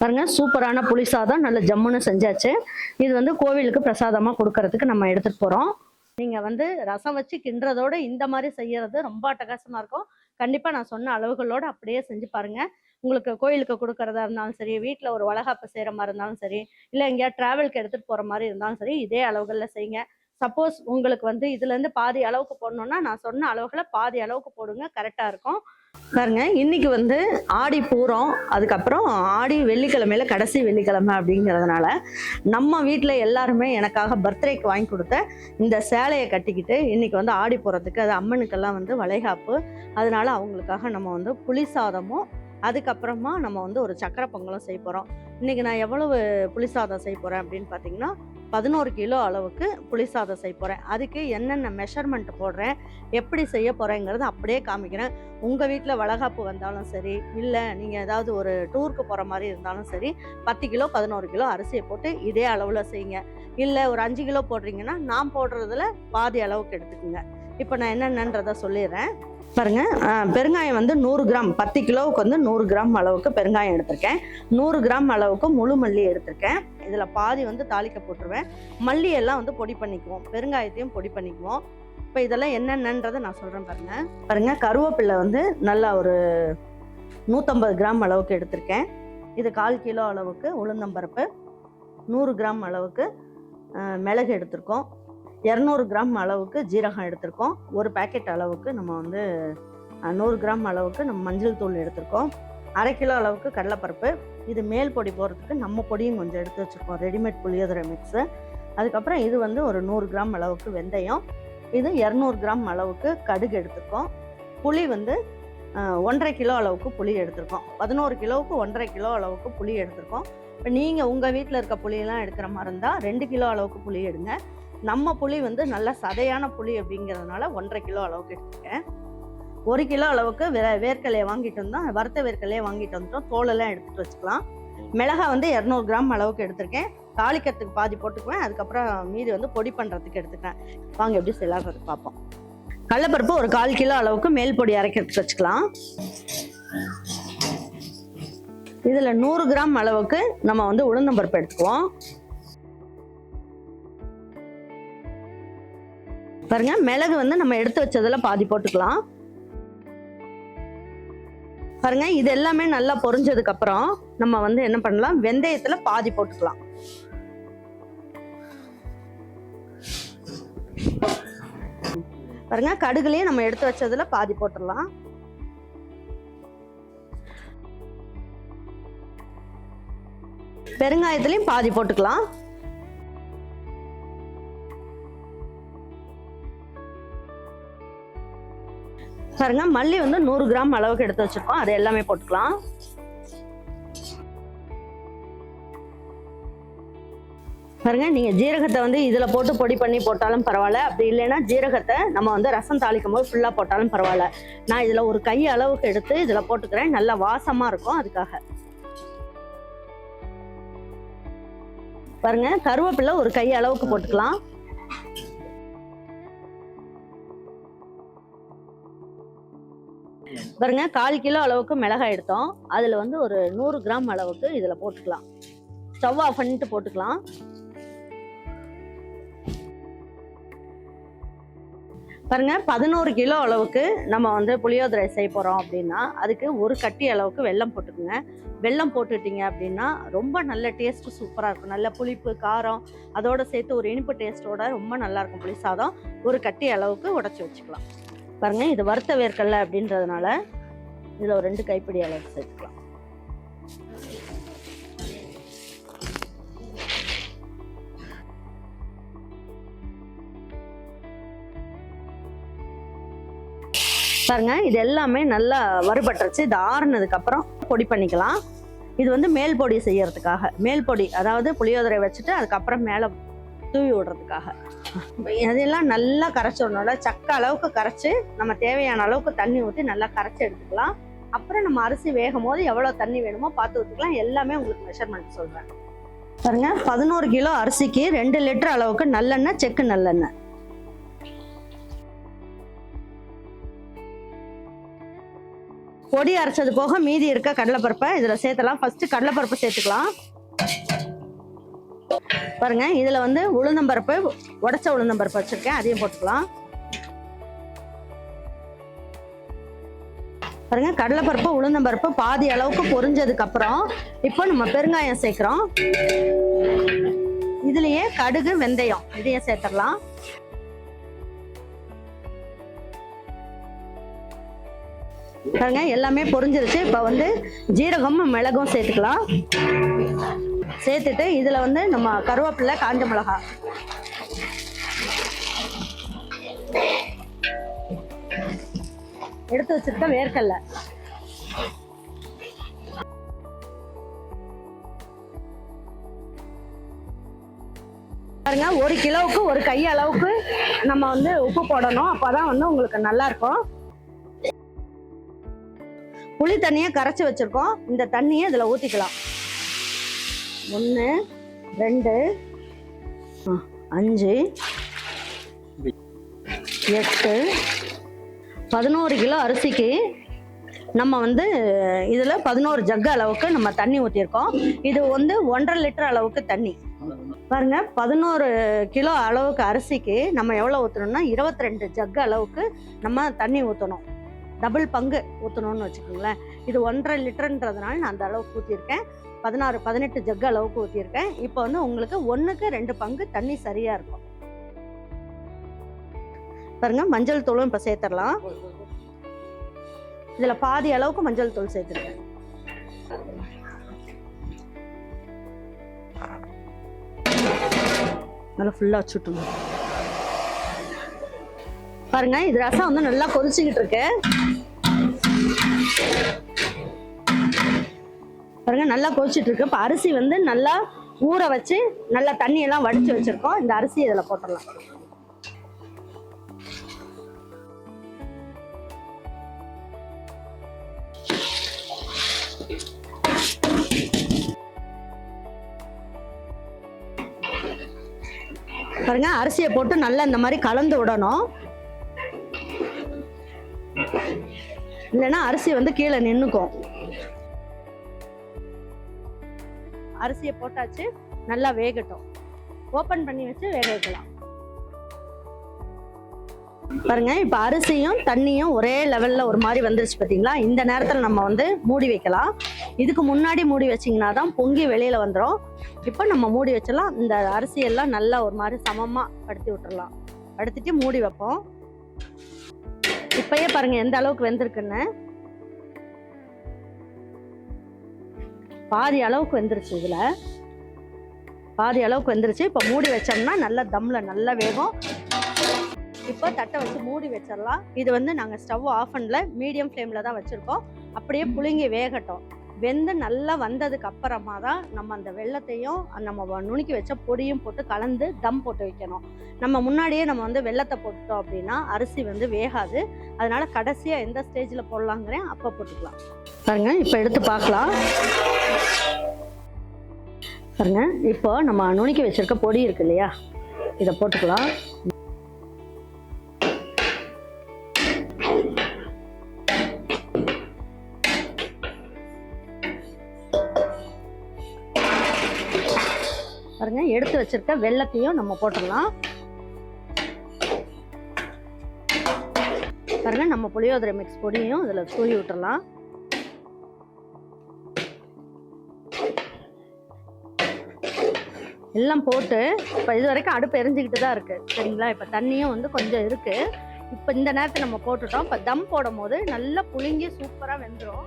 பாருங்க, சூப்பரான புளி சாதம் நல்ல ஜம்முன்னு செஞ்சாச்சு. இது வந்து கோவிலுக்கு பிரசாதமா கொடுக்கறதுக்கு நம்ம எடுத்துட்டு போறோம். நீங்க வந்து ரசம் வச்சு கிண்டுறதோட இந்த மாதிரி செய்யறது ரொம்ப அட்டகாசமா இருக்கும். கண்டிப்பா நான் சொன்ன அளவுகளோட அப்படியே செஞ்சு பாருங்க. உங்களுக்கு கோயிலுக்கு கொடுக்கறதா இருந்தாலும் சரி, வீட்டில் ஒரு வளகாப்பு செய்கிற மாதிரி இருந்தாலும் சரி, இல்லை எங்கேயாவது ட்ராவலுக்கு எடுத்துகிட்டு போகிற மாதிரி இருந்தாலும் சரி, இதே அளவுகளில் செய்யுங்க. சப்போஸ் உங்களுக்கு வந்து இதுலேருந்து பாதி அளவுக்கு போடணுன்னா நான் சொன்ன அளவுகளை பாதி அளவுக்கு போடுங்க, கரெக்டாக இருக்கும். பாருங்க, இன்னைக்கு வந்து ஆடி பூரம், அதுக்கப்புறம் ஆடி வெள்ளிக்கிழமையில கடைசி வெள்ளிக்கிழமை அப்படிங்கிறதுனால நம்ம வீட்டில் எல்லாருமே எனக்காக பர்த்டேக்கு வாங்கி கொடுத்த இந்த சேலையை கட்டிக்கிட்டு இன்னைக்கு வந்து ஆடி போகிறதுக்கு அது அம்மனுக்கெல்லாம் வந்து வளைகாப்பு. அதனால அவங்களுக்காக நம்ம வந்து புளி சாதமும் அதுக்கப்புறமா நம்ம வந்து ஒரு சக்கரை பொங்கலும் செய்ய போகிறோம். இன்றைக்கி நான் எவ்வளவு புளிசாதம் செய்ய போகிறேன் அப்படின்னு பார்த்தீங்கன்னா 11 கிலோ அளவுக்கு புளிசாதம் செய்ய போகிறேன். அதுக்கு என்னென்ன மெஷர்மெண்ட் போடுறேன், எப்படி செய்ய போகிறேங்கிறது அப்படியே காமிக்கிறேன். உங்கள் வீட்டில் வளகாப்பு வந்தாலும் சரி, இல்லை நீங்கள் ஏதாவது ஒரு டூருக்கு போகிற மாதிரி இருந்தாலும் சரி, 10 கிலோ 11 கிலோ அரிசியை போட்டு இதே அளவில் செய்யுங்க. இல்லை ஒரு 5 கிலோ போடுறீங்கன்னா நான் போடுறதுல பாதி அளவுக்கு எடுத்துக்கோங்க. இப்போ நான் என்னென்னன்றதை சொல்லிடுறேன். பாருங்க, பெருங்காயம் வந்து 100 கிராம், 10 கிலோவுக்கு வந்து 100 கிராம் அளவுக்கு பெருங்காயம் எடுத்திருக்கேன். 100 கிராம் அளவுக்கு முழு மல்லி எடுத்திருக்கேன். இதில் பாதி வந்து தாளிக்க போட்டுருவேன். மல்லியெல்லாம் வந்து பொடி பண்ணிக்குவோம், பெருங்காயத்தையும் பொடி பண்ணிக்குவோம். இப்போ இதெல்லாம் என்னென்னன்றதை நான் சொல்கிறேன் பாருங்க. பாருங்க, கருவேப்பிலை வந்து நல்லா ஒரு 150 கிராம் அளவுக்கு எடுத்திருக்கேன். இது 1/4 கிலோ அளவுக்கு உளுந்தம்பருப்பு, 100 கிராம் அளவுக்கு மிளகு எடுத்திருக்கோம், 200 கிராம் அளவுக்கு ஜீரகம் எடுத்திருக்கோம், ஒரு பேக்கெட் அளவுக்கு நம்ம வந்து 100 கிராம் அளவுக்கு நம்ம மஞ்சள் தூள் எடுத்திருக்கோம், 1/2 கிலோ அளவுக்கு கடலைப்பருப்பு. இது மேல் பொடி போடுறதுக்கு நம்ம பொடியும் கொஞ்சம் எடுத்து வச்சுருக்கோம், ரெடிமேட் புளியோதரை மிக்ஸு. அதுக்கப்புறம் இது வந்து ஒரு 100 கிராம் அளவுக்கு வெந்தயம், இது 200 கிராம் அளவுக்கு கடுகு எடுத்திருக்கோம். புளி வந்து 1.5 கிலோ அளவுக்கு புளி எடுத்திருக்கோம். 11 கிலோவுக்கு 1.5 கிலோ அளவுக்கு புளி எடுத்திருக்கோம். இப்போ நீங்கள் உங்கள் வீட்டில் இருக்க புளியெல்லாம் எடுக்கிற மாதிரி இருந்தால் 2 கிலோ அளவுக்கு புளி எடுங்க. நம்ம புளி வந்து நல்ல சதையான புளி அப்படிங்கிறதுனால 1.5 கிலோ அளவுக்கு எடுத்துருக்கேன். 1 கிலோ அளவுக்கு வேர்க்கலையை வாங்கிட்டு வந்தோம், வறுத்த வேர்க்கலையை வாங்கிட்டு வந்துட்டோம், தோலெல்லாம் எடுத்துகிட்டு வச்சுக்கலாம். மிளகாய் வந்து 200 கிராம் அளவுக்கு எடுத்திருக்கேன். தாளிக்கிறதுக்கு பாதி போட்டுக்குவேன், அதுக்கப்புறம் மீதி வந்து பொடி பண்ணுறதுக்கு எடுத்துக்கிறேன். வாங்க எப்படி செய்யலாம்னு பார்ப்போம். கடலைப்பருப்பு ஒரு 1/4 கிலோ அளவுக்கு மேல் பொடி அரைக்கிறதுக்கு வச்சுக்கலாம். இதில் 100 கிராம் அளவுக்கு நம்ம வந்து உளுந்தம்பருப்பு எடுத்துக்குவோம். பாருங்க, மிளகு வந்து நம்ம எடுத்து வச்சதுல பாதி போட்டுக்கலாம். பாருங்க, இது எல்லாமே நல்லா பொரிஞ்சதுக்கு அப்புறம் நம்ம வந்து என்ன பண்ணலாம், வெந்தயத்துல பாதி போட்டுக்கலாம். பாருங்க, கடுகுலையும் நம்ம எடுத்து வச்சதுல பாதி போட்டுடலாம். பெருங்காயத்திலையும் பாதி போட்டுக்கலாம். பாருங்க, மல்லி வந்து 100 கிராம் அளவுக்கு எடுத்து வச்சிருக்கோம், அது எல்லாமே போட்டுக்கலாம். பாருங்க, நீங்க ஜீரகத்தை வந்து இதுல போட்டு பொடி பண்ணி போட்டாலும் பரவாயில்ல, அப்படி இல்லைன்னா ஜீரகத்தை நம்ம வந்து ரசம் தாளிக்கும் போது ஃபுல்லா போட்டாலும் பரவாயில்ல. நான் இதுல ஒரு கை அளவுக்கு எடுத்து இதுல போட்டுக்கிறேன், நல்லா வாசமா இருக்கும் அதுக்காக. பாருங்க, கருவேப்பிலை ஒரு கை அளவுக்கு போட்டுக்கலாம். பாருங்க, 1/4 கிலோ அளவுக்கு மிளகாய் எடுத்தோம், அதுல வந்து ஒரு 100 கிராம் அளவுக்கு இதுல போட்டுக்கலாம். ஸ்டவ் ஆஃப் பண்ணிட்டு போட்டுக்கலாம். பாருங்க, 11 கிலோ அளவுக்கு நம்ம வந்து புளியோதரை செய்ய போறோம் அப்படின்னா அதுக்கு ஒரு கட்டி அளவுக்கு வெல்லம் போட்டுக்குங்க. வெல்லம் போட்டுட்டீங்க அப்படின்னா ரொம்ப நல்ல டேஸ்ட், சூப்பரா இருக்கும். நல்ல புளிப்பு காரம் அதோட சேர்த்து ஒரு இனிப்பு டேஸ்டோட ரொம்ப நல்லா இருக்கும் புளி சாதம். ஒரு கட்டி அளவுக்கு உடைச்சி வச்சுக்கலாம். பாருங்க, இது வறுத்த வேர்க்கடலை அப்படின்றதுனால இதுல ஒரு 2 கைப்பிடி அளவுக்கு சேர்த்துக்கலாம். பாருங்க, இது எல்லாமே நல்லா வறுபட்டுருச்சு. இது ஆறுனதுக்கு அப்புறம் பொடி பண்ணிக்கலாம். இது வந்து மேல் பொடி செய்யறதுக்காக, மேல் பொடி அதாவது புளியோதரை வச்சுட்டு அதுக்கப்புறம் மேலே தூவி விடுறதுக்காக. அதெல்லாம் நல்லா கரைச்சிடணும்ல, சக்க அளவுக்கு கரைச்சி நம்ம தேவையான அளவுக்கு தண்ணி ஊற்றி நல்லா கரைச்சி எடுத்துக்கலாம். அப்புறம் நம்ம அரிசி வேகும் போது எவ்வளோ தண்ணி வேணுமோ பார்த்து ஊற்றிக்கலாம். எல்லாமே உங்களுக்கு மெஷர்மெண்ட் சொல்கிறேன். பாருங்க, 11 கிலோ அரிசிக்கு 2 லிட்டர் அளவுக்கு நல்லெண்ணெய், செக்கு நல்லெண்ணெய். பொடி அரைச்சது போக மீதி இருக்க கடலைப்பருப்பை இதுல சேர்த்தலாம். ஃபர்ஸ்ட் கடலைப்பருப்பு சேர்த்துக்கலாம். பாருங்க, இதுல வந்து உளுந்தம்பருப்பு, உடைச்ச உளுந்தம்பருப்பு வச்சிருக்கேன், அதையும் போட்டுக்கலாம். பாருங்க, கடலைப்பருப்பு உளுந்தம்பருப்பு பாதி அளவுக்கு பொரிஞ்சதுக்கு அப்புறம் இப்போ நம்ம பெருங்காயம் சேர்க்கிறோம். இதுலயே கடுகு வெந்தயம் இதையும் சேர்த்துடலாம். பாருங்க, எல்லாமே பொரிஞ்சிருச்சு. இப்போ வந்து ஜீரகமும் மிளகும் சேர்த்துக்கலாம். சேர்த்துட்டு இதுல வந்து நம்ம கருவேப்பிலை, காஞ்ச மிளகாய், எடுத்து வச்சிருக்க வேர்க்கடலை, பாருங்க, 1 கிலோவுக்கு 1 கை அளவுக்கு நம்ம வந்து உப்பு போடணும். அப்பதான் வந்து உங்களுக்கு நல்லா இருக்கும். புளி தண்ணியை கரைச்சி வச்சிருக்கோம். இந்த தண்ணியை இதுல ஊத்திக்கலாம். 1 2 5 8 11 கிலோ அரிசிக்கு நம்ம வந்து இதுல 11 ஜக்கு அளவுக்கு நம்ம தண்ணி ஊற்றிருக்கோம். இது வந்து 1.5 லிட்டர் அளவுக்கு தண்ணி. பாருங்க, 11 கிலோ அளவுக்கு அரிசிக்கு நம்ம எவ்வளவு ஊற்றணும்னா 22 ஜக்கு அளவுக்கு நம்ம தண்ணி ஊற்றணும். டபுள் பங்கு ஊற்றணும்னு வச்சுக்கோங்களேன். இது 1.5 லிட்டர்ன்றதுனால நான் அந்த அளவுக்கு ஊற்றிருக்கேன். 16-18 ஜக்கு அளவுக்கு ஊற்றிருக்கேன். இப்போ வந்து உங்களுக்கு 1க்கு 2 பங்கு தண்ணி சரியா இருக்கும். பாருங்க, மஞ்சள் தூளும் இப்போ சேர்த்துடலாம். இதுல பாதி அளவுக்கு மஞ்சள் தூள் சேர்த்துருக்கேன். நல்லா ஃபுல்லா வச்சுட்டோம். பாருங்க, இது ரசம் வந்து நல்லா கொதிச்சுக்கிட்டு இருக்கு. பாருங்க, நல்லா கொதிச்சுட்டு இருக்கு. இப்போ அரிசி வந்து நல்லா ஊற வச்சு நல்லா தண்ணி எல்லாம் வடிச்சு வச்சிருக்கோம். இந்த அரிசி இதுல போட்டுடலாம். பாருங்க, அரிசியை போட்டு நல்லா இந்த மாதிரி கலந்து விடணும். இல்லைன்னா அரிசி வந்து கீழே நின்னுக்கும். அரிசியை போட்டாச்சு, நல்லா வேகட்டும். ஓபன் பண்ணி வச்சு வேக வைக்கலாம். பாருங்க, இப்ப அரிசியும் தண்ணியும் ஒரே லெவல்ல ஒரு மாதிரி வந்துருச்சு பாத்தீங்களா? இந்த நேரத்துல நம்ம வந்து மூடி வைக்கலாம். இதுக்கு முன்னாடி மூடி வச்சீங்கன்னா தான் பொங்கி வெளியில வந்துடும். இப்போ நம்ம மூடி வச்சலாம். இந்த அரிசியெல்லாம் நல்லா ஒரு மாதிரி சமமா படுத்தி விட்டுறலாம். படுத்திட்டு மூடி வைப்போம். இப்பயே பாருங்க எந்த அளவுக்கு வெந்திருக்குன்னு. பாதி அளவுக்கு வெந்துருச்சு. இதுல பாதி அளவுக்கு வெந்துருச்சு. இப்போ மூடி வச்சோம்னா நல்லா தம்ல நல்லா வேகும். இப்போ தட்டை வச்சு மூடி வச்சிடலாம். இது வந்து நாங்கள் ஸ்டவ் ஆஃப் பண்ணல, மீடியம் ஃப்ளேமில் தான் வச்சுருக்கோம். அப்படியே புளிங்கி வேகட்டும். வெந்து நல்லா வந்ததுக்கு அப்புறமா தான் நம்ம அந்த வெல்லத்தையும் நம்ம நுணுக்கி வச்ச பொடியும் போட்டு கலந்து தம் போட்டு வைக்கணும். நம்ம முன்னாடியே நம்ம வந்து வெல்லத்தை போட்டோம் அப்படின்னா அரிசி வந்து வேகாது. அதனால கடைசியாக எந்த ஸ்டேஜில் போடலாங்கிறேன் அப்போ போட்டுக்கலாம். பாருங்க, இப்போ எடுத்து பார்க்கலாம். பாருங்க, இப்போ நம்ம நுணுக்கி வச்சிருக்க பொடி இருக்கு இல்லையா, இதை போட்டுக்கலாம். பாருங்க, எடுத்து வச்சிருக்க வெல்லத்தையும் நம்ம போட்டுடலாம். பாருங்க, நம்ம புளியோதரை மிக்ஸ் பொடியையும் இதுல தூவி விட்டுறலாம். எல்லாம் போட்டு இப்போ இது வரைக்கும் அடுப்பு எரிஞ்சுக்கிட்டு தான் இருக்கு, சரிங்களா? இப்போ தண்ணியும் வந்து கொஞ்சம் இருக்கு. இப்போ இந்த நேரத்தை நம்ம போட்டுட்டோம். இப்போ தம் போடும் போது நல்லா புளிங்கி சூப்பரா வெந்துடும்.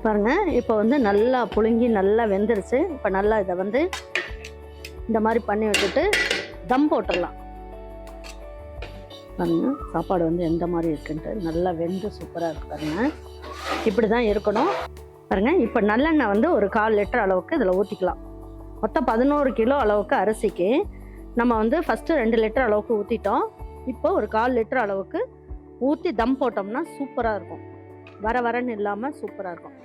பாருங்க, இப்போ வந்து நல்லா புழுங்கி நல்லா வெந்துருச்சு. இப்போ நல்லா இதை வந்து இந்த மாதிரி பண்ணி வச்சுட்டு தம் போட்டுடலாம். பாருங்க, சாப்பாடு வந்து எந்த மாதிரி இருக்குன்ட்டு நல்லா வெந்து சூப்பராக இருக்கு. பாருங்க, இப்படி தான் இருக்கணும். பாருங்க, இப்போ நல்லெண்ணெய் வந்து ஒரு 1/4 லிட்டர் அளவுக்கு இதில் ஊற்றிக்கலாம். மொத்தம் 11 கிலோ அளவுக்கு அரிசிக்கு நம்ம வந்து ஃபஸ்ட்டு 2 லிட்டர் அளவுக்கு ஊற்றிட்டோம். இப்போ ஒரு 1/4 லிட்டர் அளவுக்கு ஊற்றி தம் போட்டோம்னா சூப்பராக இருக்கும். வர வரன்னு இல்லாமல் சூப்பராக இருக்கும்.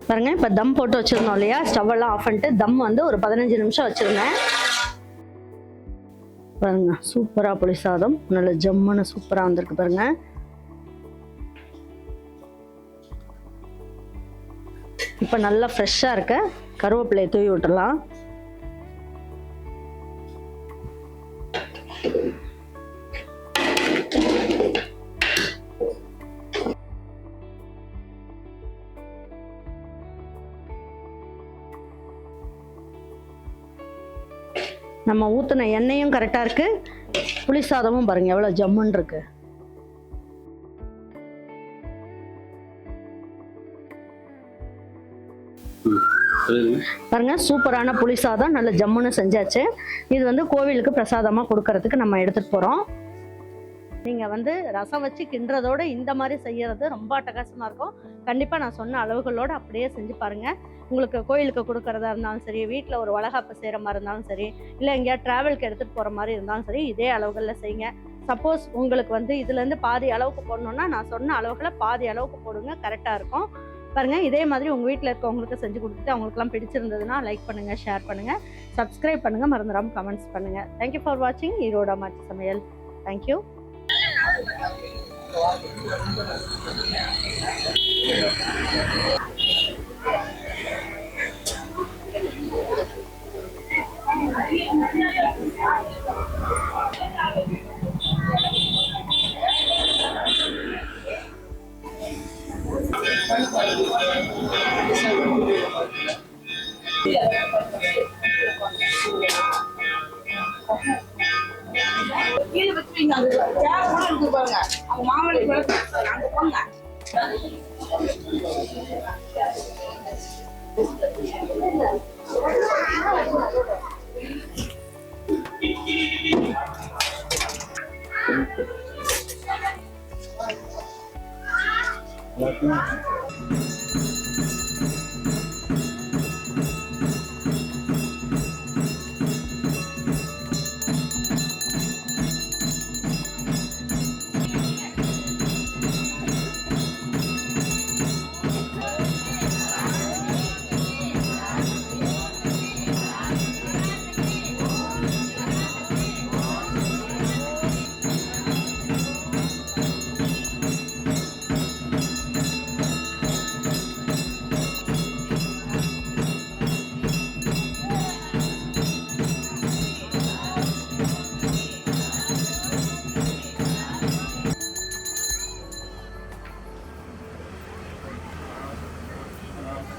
பாருங்க, இப்போ தம் போட்டு வச்சிருந்தோம் இல்லையா, ஸ்டவ் எல்லாம் ஆஃப் பண்ணிட்டு தம் வந்து ஒரு 15 நிமிஷம் வச்சிருந்தேன். பாருங்க, சூப்பரா புளி சாதம் நல்ல ஜம்முன்னு சூப்பரா வந்திருக்கு பாருங்க. இப்போ நல்லா ஃப்ரெஷ்ஷா இருக்க கருவேப்பிலையை தூவி விட்டுறலாம். நம்ம ஊற்றின எண்ணெயும் கரெக்டாக இருக்கு, புளி சாதமும் பாருங்க எவ்வளோ ஜம்முன்னு இருக்கு. பாருங்க, சூப்பரான புளி சாதம் நல்ல ஜம்முன்னு செஞ்சாச்சு. இது வந்து கோவிலுக்கு பிரசாதமாக கொடுக்கறதுக்கு நம்ம எடுத்துட்டு போகிறோம். நீங்கள் வந்து ரசம் வச்சு கிண்டுறதோட இந்த மாதிரி செய்யறது ரொம்ப அட்டகாசமாக இருக்கும். கண்டிப்பாக நான் சொன்ன அளவுகளோடு அப்படியே செஞ்சு பாருங்கள். உங்களுக்கு கோயிலுக்கு கொடுக்கறதா இருந்தாலும் சரி, வீட்டில் ஒரு வளகாப்பு செய்கிற மாதிரி இருந்தாலும் சரி, இல்லை எங்கேயா ட்ராவலுக்கு எடுத்துகிட்டு போகிற மாதிரி இருந்தாலும் சரி, இதே அளவுகளில் செய்யுங்க. சப்போஸ் உங்களுக்கு வந்து இதுலேருந்து பாதி அளவுக்கு போடணுன்னா நான் சொன்ன அளவுகளை பாதி அளவுக்கு போடுங்க, கரெக்டாக இருக்கும். பாருங்கள், இதே மாதிரி உங்கள் வீட்டில் இருக்கவங்களுக்கு செஞ்சு கொடுத்துட்டு அவங்களுக்குலாம் பிடிச்சிருந்ததுன்னா லைக் பண்ணுங்கள், ஷேர் பண்ணுங்கள், சப்ஸ்கிரைப் பண்ணுங்கள், மறந்துடாமல் கமெண்ட்ஸ் பண்ணுங்கள். தேங்க்யூ ஃபார் வாட்சிங் ஈரோடு அம்மாச்சி சமையல். தேங்க்யூ. கீழே வச்சுவீங்க, அந்த சேர் கூட இருக்கு பாருங்க, அவங்க மாமல்லி அங்க போங்க. Thank you.